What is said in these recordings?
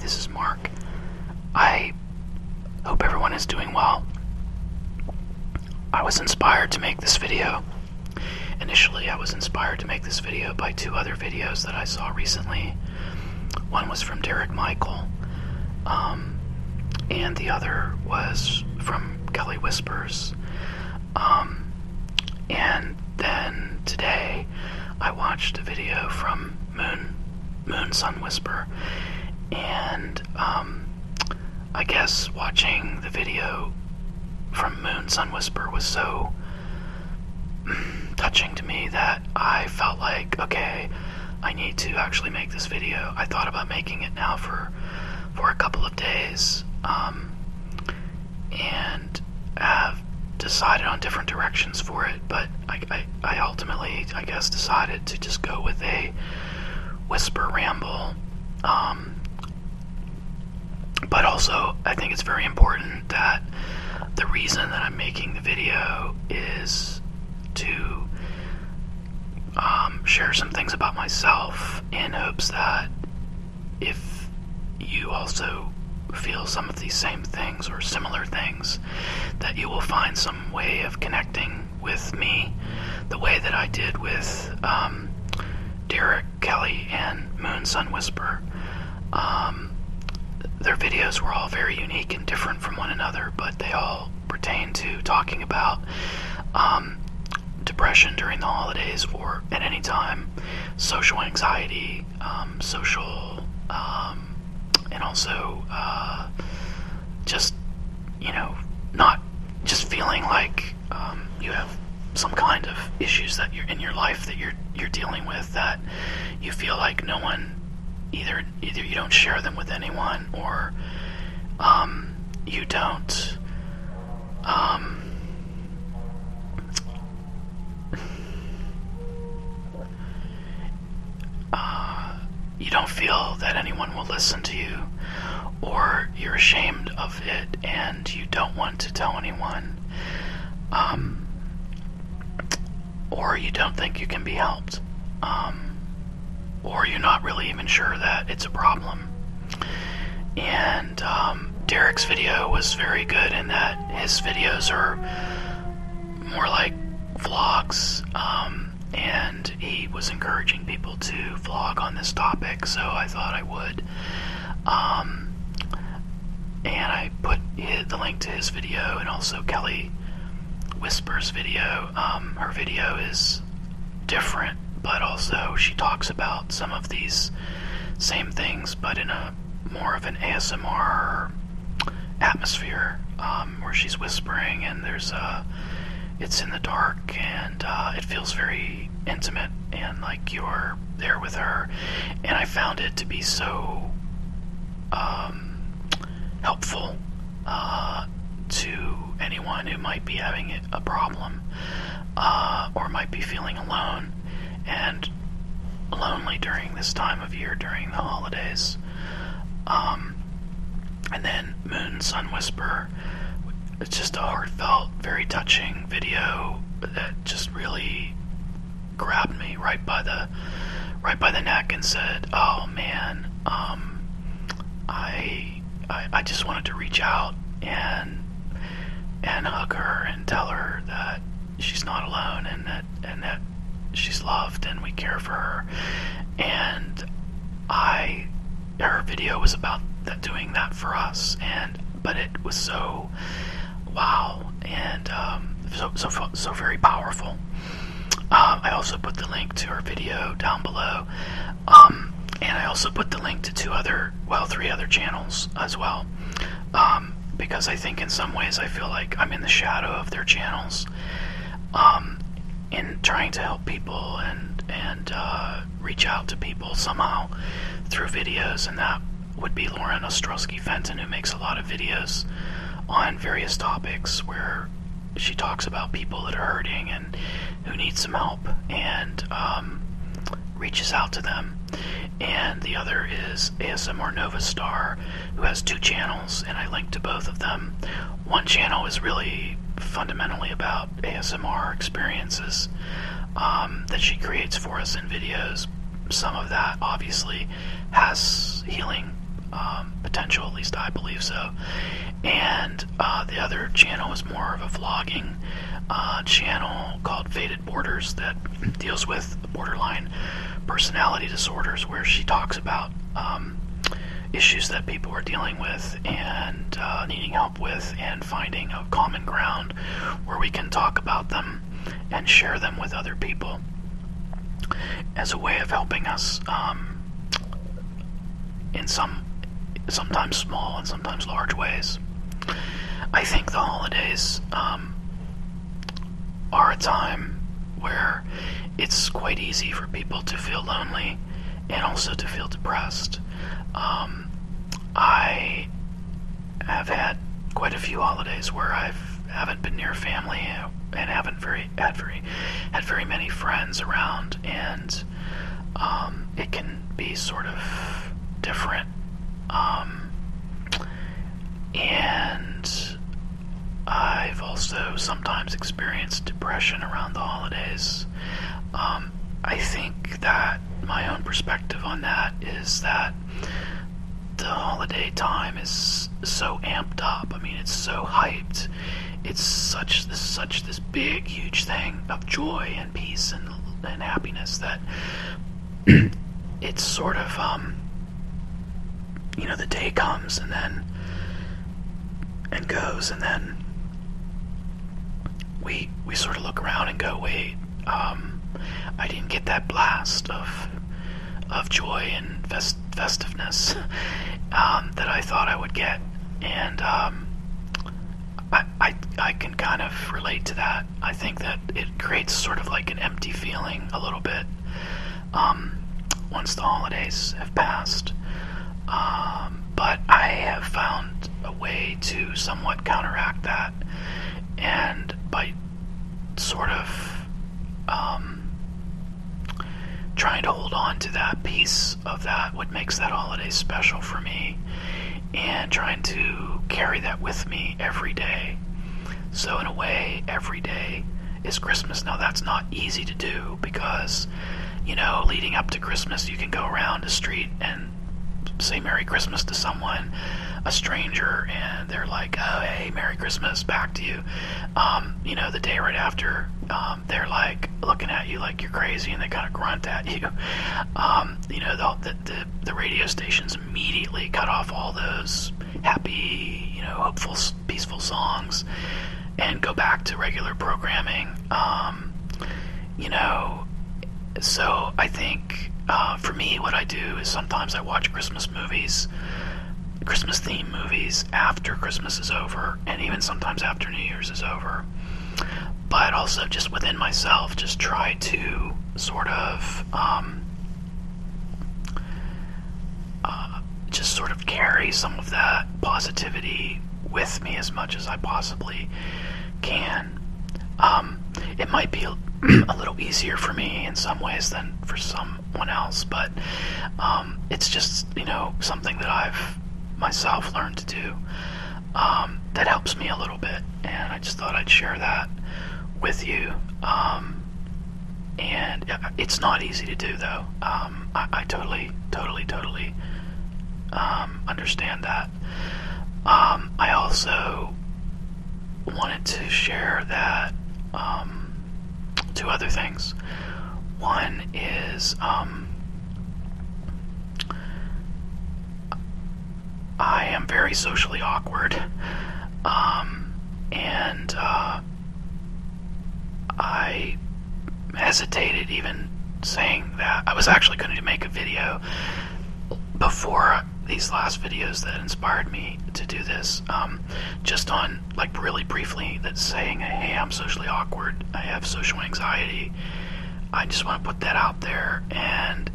this is Mark. I hope everyone is doing well. I was inspired to make this video. Initially, I was inspired to make this video by two other videos that I saw recently. One was from Derek Michael, and the other was from Kelly Whispers. And then today, I watched a video from SunWhisper, and I guess watching the video from SunWhisper was so touching to me that I felt like, okay, I need to actually make this video. I thought about making it now for a couple of days, and have decided on different directions for it, but I ultimately, I guess, decided to just go with a Whisper Ramble. But also, I think it's very important that the reason that I'm making the video is to share some things about myself in hopes that if you also feel some of these same things or similar things, that you will find some way of connecting with me the way that I did with Derek, Kelly, and SunWhisper. Their videos were all very unique and different from one another, but they all pertain to talking about depression during the holidays or at any time, social anxiety, and also just, not just feeling like you have some kind of issues that you're in your life that you're dealing with, that you feel like no one, either you don't share them with anyone, or you don't you don't feel that anyone will listen to you, or you're ashamed of it and you don't want to tell anyone, or you don't think you can be helped, or you're not really even sure that it's a problem. And Derek's video was very good in that his videos are more like vlogs, and he was encouraging people to vlog on this topic, so I thought I would. And I put the link to his video and also Kelly Whisper's video. Her video is different, but also she talks about some of these same things, but in a more of an ASMR atmosphere, where she's whispering and it's in the dark, and it feels very intimate and like you're there with her. And I found it to be so helpful to anyone who might be having a problem, or might be feeling alone and lonely during this time of year, during the holidays. And then SunWhisper, it's just a heartfelt, very touching video that just really grabbed me right by the neck and said, "Oh man, I just wanted to reach out and hug her and tell her that she's not alone, and that she's loved and we care for her." And her video was about doing that for us, but it was so wow, and so very powerful. I also put the link to her video down below, and I also put the link to three other channels as well, because I think in some ways I feel like I'm in the shadow of their channels, in trying to help people and reach out to people somehow through videos, and that would be Ostrowski Fenton, who makes a lot of videos on various topics where she talks about people that are hurting and who need some help, and reaches out to them. And the other is ASMRNovastar, who has two channels, and I link to both of them. One channel is really fundamentally about ASMR experiences that she creates for us in videos. Some of that obviously has healing potential, at least I believe so. And the other channel is more of a vlogging channel called Faded Borders that deals with borderline personality disorders, where she talks about issues that people are dealing with and needing help with, and finding a common ground where we can talk about them and share them with other people as a way of helping us in sometimes small and sometimes large ways. I think the holidays are a time where it's quite easy for people to feel lonely and also to feel depressed. I have had quite a few holidays where I haven't been near family and haven't had very many friends around, and it can be sort of different. And I've also sometimes experienced depression around the holidays. I think that my own perspective on that is that the holiday time is so amped up. I mean, it's so hyped. It's such this big, huge thing of joy and peace and happiness that it's sort of, the day comes and goes, and then we sort of look around and go, wait, I didn't get that blast of joy and festiveness that I thought I would get, and I can kind of relate to that. I think that it creates sort of like an empty feeling a little bit once the holidays have passed. But I have found a way to somewhat counteract that, and by sort of trying to hold on to that piece of that, what makes that holiday special for me, and trying to carry that with me every day. So in a way, every day is Christmas. Now that's not easy to do because, leading up to Christmas, you can go around the street and say Merry Christmas to someone, a stranger, and they're like, oh, hey, Merry Christmas, back to you. The day right after, they're like looking at you like you're crazy, and they kind of grunt at you. The radio stations immediately cut off all those happy, hopeful, peaceful songs and go back to regular programming. So I think for me, what I do is sometimes I watch Christmas theme movies after Christmas is over, and even sometimes after New Year's is over. But also just within myself, just try to sort of carry some of that positivity with me as much as I possibly can. It might be a little easier for me in some ways than for someone else, but it's just, something that I've myself learned to do that helps me a little bit, and I just thought I'd share that with you. And it's not easy to do, though. I totally understand that. I also wanted to share that two other things. One is I am very socially awkward, and I hesitated even saying that. I was actually going to make a video before these last videos that inspired me to do this, just on, like, really briefly, that saying, hey, I'm socially awkward, I have social anxiety. I just want to put that out there, and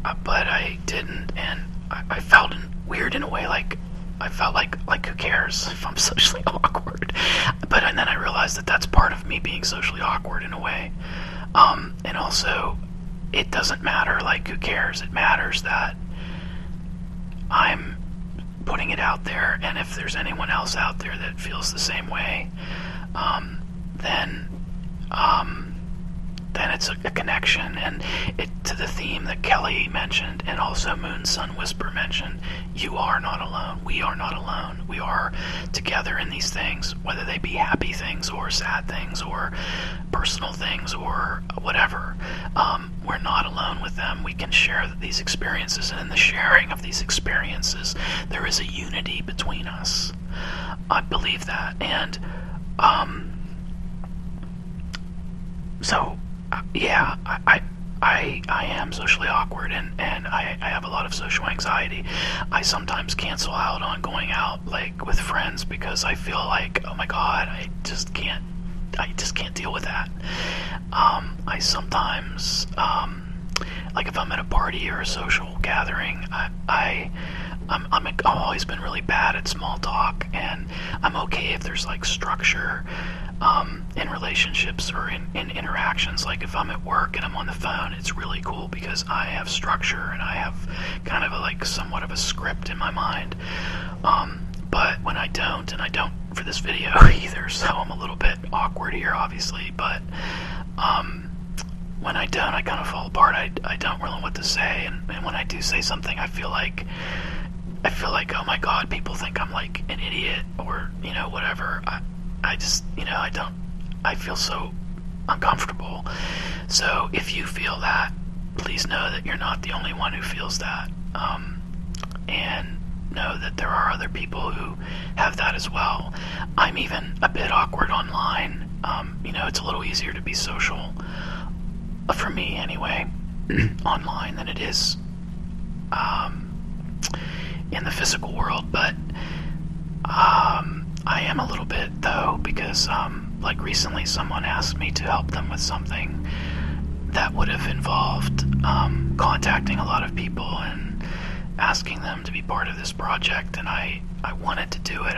but I didn't, and I felt weird in a way, like I felt like who cares if I'm socially awkward? And then I realized that that's part of me being socially awkward in a way, and also it doesn't matter, like, who cares? It matters that I'm putting it out there, and if there's anyone else out there that feels the same way, then then it's a connection. And it to the theme that Kelly mentioned, and also Moon SunWhisper mentioned, you are not alone. We are not alone. We are together in these things, whether they be happy things or sad things or personal things or whatever. We're not alone with them. We can share these experiences, and in the sharing of these experiences, there is a unity between us. I believe that. And so yeah, I am socially awkward, and I have a lot of social anxiety. I sometimes cancel out on going out like with friends because I feel like, oh my god, I just can't deal with that. I sometimes like if I'm at a party or a social gathering, I've always been really bad at small talk, and I'm okay if there's like structure in relationships or in interactions. Like if I'm at work and I'm on the phone, it's really cool because I have structure and I have kind of like somewhat of a script in my mind. But when I don't, and I don't for this video either, so I'm a little bit awkward here obviously, but when I don't, I kind of fall apart. I don't really know what to say, and when I do say something, I feel like, oh my god, people think I'm like an idiot or, you know, whatever. I just, you know, I feel so uncomfortable. So if you feel that, please know that you're not the only one who feels that. And know that there are other people who have that as well. I'm even a bit awkward online. You know, it's a little easier to be social, for me anyway, online than it is in the physical world. But I am a little bit though, because like recently someone asked me to help them with something that would have involved contacting a lot of people and asking them to be part of this project, and I wanted to do it,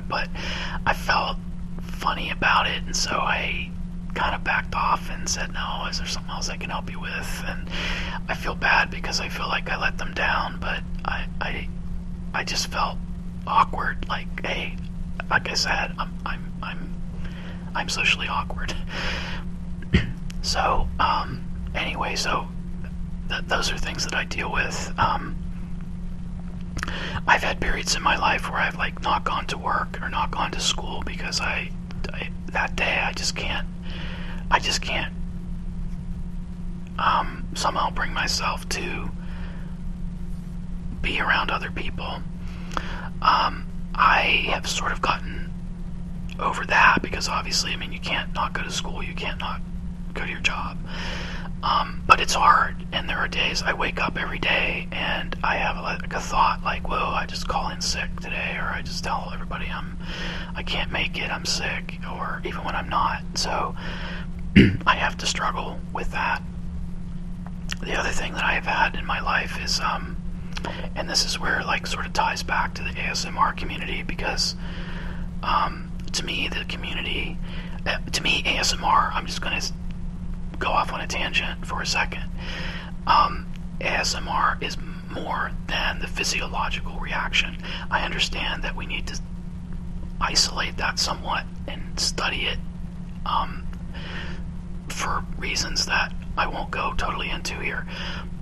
but I felt funny about it, and so I kind of backed off and said, no, is there something else I can help you with? And I feel bad because I feel like I let them down, but I just felt awkward. Like, hey, like I said, I'm socially awkward. So anyway, so those are things that I deal with. I've had periods in my life where I've like not gone to work or not gone to school because I that day I just can't somehow bring myself to be around other people. I have sort of gotten over that because obviously, I mean, you can't not go to school, you can't not go to your job. But it's hard, and there are days I wake up every day and I have like a thought like, whoa, I just call in sick today, or I just tell everybody I can't make it, I'm sick, or even when I'm not. So I have to struggle with that. The other thing that I have had in my life is, and this is where like sort of ties back to the ASMR community, because to me the community, to me ASMR, I'm just going to go off on a tangent for a second. ASMR is more than the physiological reaction. I understand that we need to isolate that somewhat and study it for reasons that I won't go totally into here,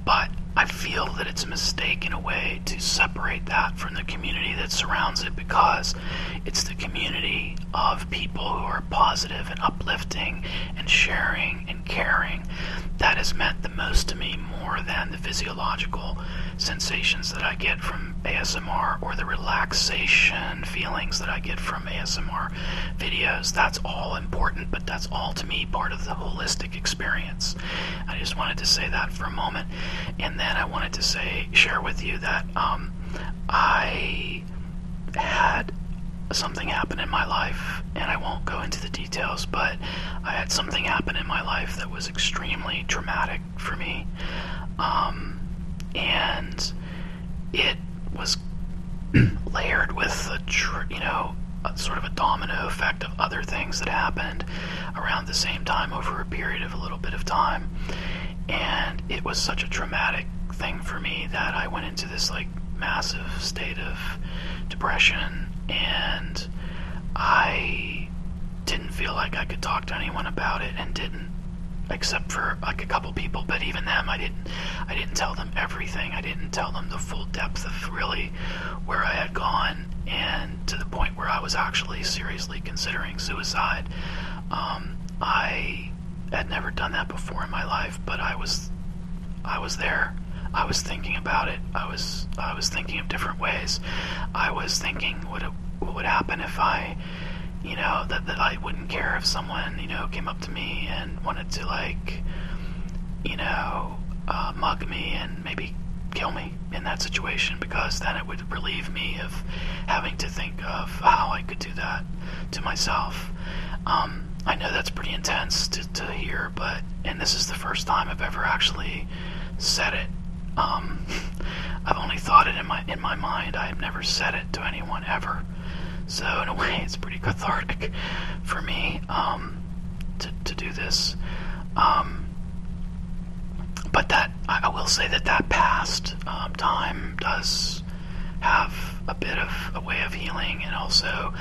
but I feel that it's a mistake in a way to separate that from the community that surrounds it, because it's the community of people who are positive and uplifting and sharing and caring that has meant the most to me, more than the physiological sensations that I get from ASMR or the relaxation feelings that I get from ASMR videos. That's all important, but that's all to me part of the holistic experience. I just wanted to say that for a moment. And then I wanted to share with you that I had something happen in my life, and I won't go into the details, but I had something happen in my life that was extremely traumatic for me, and it was layered with a sort of a domino effect of other things that happened around the same time over a period of a little bit of time. And it was such a traumatic thing for me that I went into this like massive state of depression, and I didn't feel like I could talk to anyone about it, and didn't, except for like a couple people, but even them, I didn't tell them everything. I didn't tell them the full depth of really where I had gone, and to the point where I was actually seriously considering suicide. I had never done that before in my life, but I was there. I was thinking about it. I was thinking of different ways. I was thinking what would happen if I, that I wouldn't care if someone, came up to me and wanted to, like, mug me and maybe kill me in that situation, because then it would relieve me of having to think of how I could do that to myself. I know that's pretty intense to hear, and this is the first time I've ever actually said it. I've only thought it in my mind. I have never said it to anyone ever. So in a way, it's pretty cathartic for me to do this. But that I will say that past time does have a bit of a way of healing, and also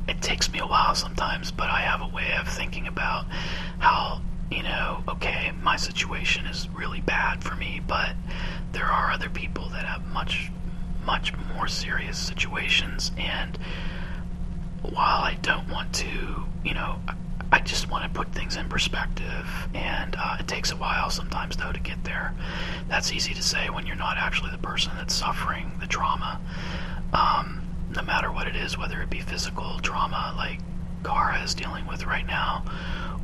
it takes me a while sometimes, but I have a way of thinking about how, okay, my situation is really bad for me, but there are other people that have much, much more serious situations, and while I don't want to, I just want to put things in perspective, and it takes a while sometimes, though, to get there. That's easy to say when you're not actually the person that's suffering the trauma, no matter what it is, whether it be physical trauma like Cara is dealing with right now,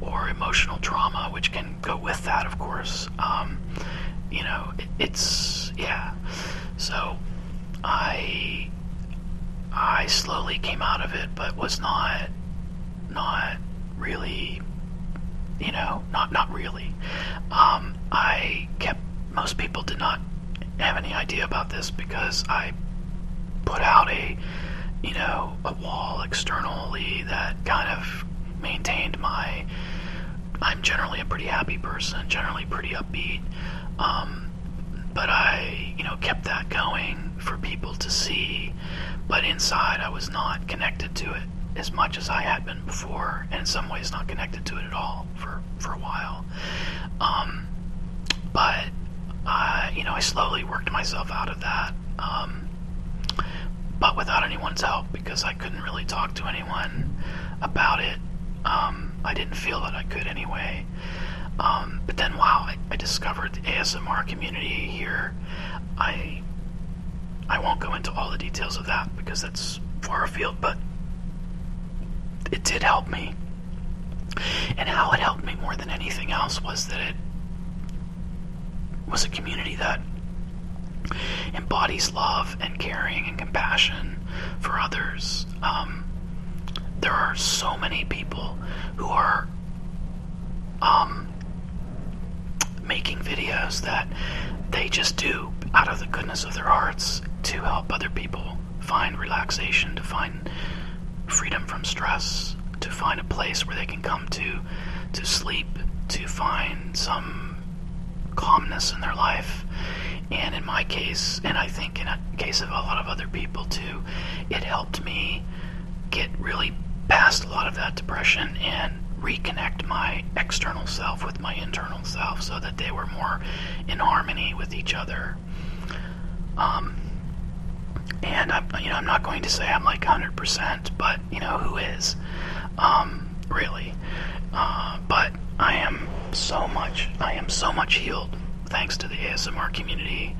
or emotional trauma, which can go with that, of course. So I slowly came out of it, but was not really, not really. Most people did not have any idea about this, because I put out a wall externally that kind of maintained I'm generally a pretty happy person, generally pretty upbeat, but I, kept that going for people to see, but inside I was not connected to it as much as I had been before, and in some ways not connected to it at all for a while. But I slowly worked myself out of that, but without anyone's help, because I couldn't really talk to anyone about it. I didn't feel that I could anyway. But then, wow, I discovered the ASMR community here. I won't go into all the details of that, because that's far afield, but it did help me. And how it helped me more than anything else was that it was a community that embodies love and caring and compassion for others. There are so many people who are making videos that they just do out of the goodness of their hearts to help other people find relaxation, to find freedom from stress, to find a place where they can come to sleep, to find some calmness in their life. And in my case, and I think in a case of a lot of other people too, it helped me get really past a lot of that depression and reconnect my external self with my internal self, so that they were more in harmony with each other. And I'm not going to say I'm like 100%, but who is, really? But I am so much healed thanks to the ASMR community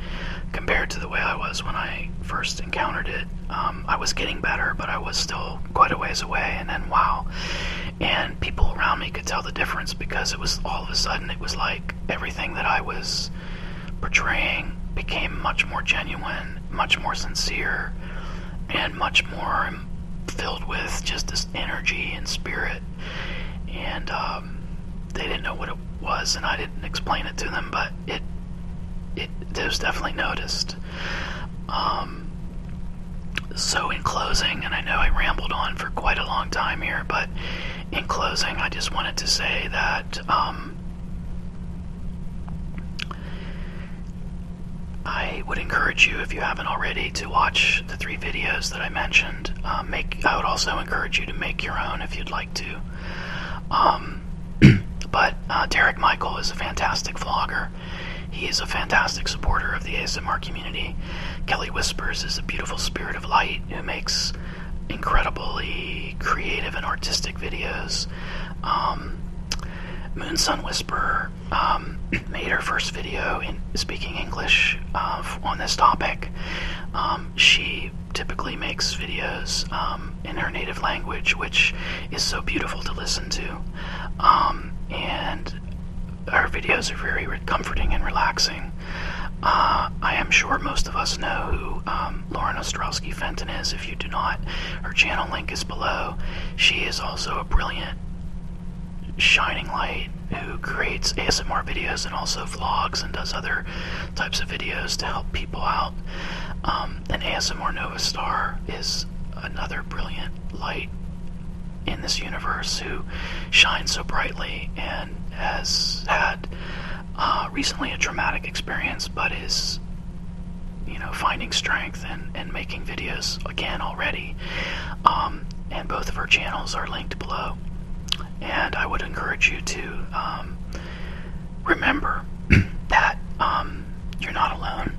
compared to the way I was when I first encountered it. I was getting better, but I was still quite a ways away, and then wow. And people around me could tell the difference, because it was all of a sudden, it was like everything that I was portraying became much more genuine, much more sincere, and much more filled with just this energy and spirit. And they didn't know what it was, and I didn't explain it to them, but it was definitely noticed. So in closing, and I know I rambled on for quite a long time here, but in closing, I just wanted to say that I I would encourage you, if you haven't already, to watch the 3 videos that I mentioned. I would also encourage you to make your own if you'd like to. But Derek Michael is a fantastic vlogger. He is a fantastic supporter of the ASMR community. Kelly Whispers is a beautiful spirit of light who makes incredibly creative and artistic videos. SunWhisper made her first video in speaking English on this topic. She typically makes videos in her native language, which is so beautiful to listen to. And her videos are very comforting and relaxing. I am sure most of us know who Lauren Ostrowski Fenton is. If you do not, her channel link is below. She is also a brilliant shining light who creates ASMR videos and also vlogs and does other types of videos to help people out. And ASMRNovastar is another brilliant light in this universe who shines so brightly and has had recently a traumatic experience, but is finding strength and making videos again already. And both of her channels are linked below. And I would encourage you to remember that you're not alone.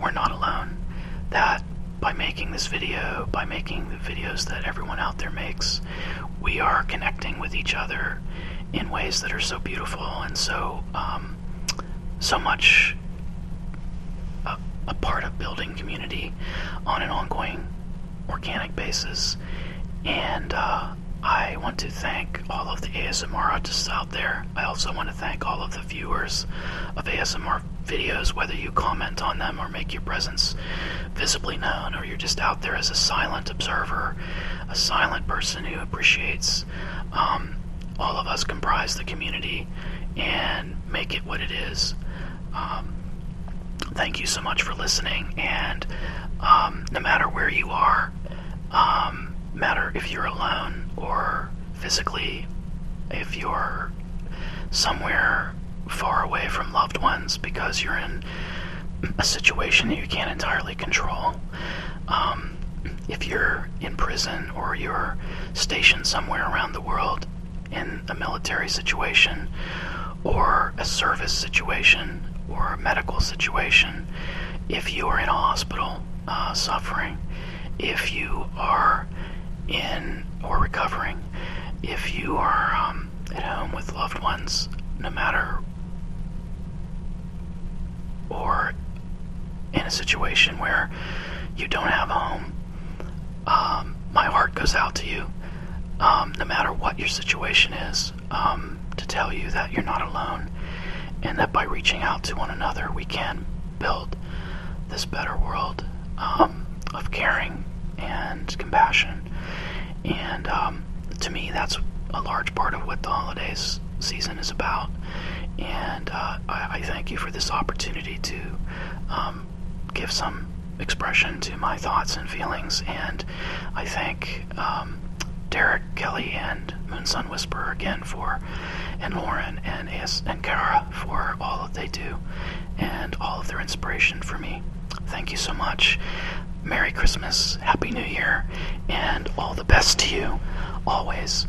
We're not alone. That by making this video, by making the videos that everyone out there makes, we are connecting with each other in ways that are so beautiful and so much a part of building community on an ongoing organic basis. And I want to thank all of the ASMR artists out there. I also want to thank all of the viewers of ASMR videos, whether you comment on them or make your presence visibly known, or you're just out there as a silent observer, a silent person who appreciates. All of us comprise the community and make it what it is. Thank you so much for listening, and no matter where you are, matter if you're alone or physically, if you're somewhere far away from loved ones because you're in a situation that you can't entirely control, if you're in prison or you're stationed somewhere around the world in a military situation or a service situation or a medical situation, if you are in a hospital suffering, if you are in or recovering, if you are at home with loved ones, no matter, or in a situation where you don't have a home, my heart goes out to you, no matter what your situation is, to tell you that you're not alone, and that by reaching out to one another we can build this better world of caring and compassion. And to me, that's a large part of what the holidays season is about. And I thank you for this opportunity to give some expression to my thoughts and feelings. And I thank Derek, Kelly, and SunWhisper again and Lauren and Kara for all that they do and all of their inspiration for me. Thank you so much. Merry Christmas, Happy New Year, and all the best to you, always.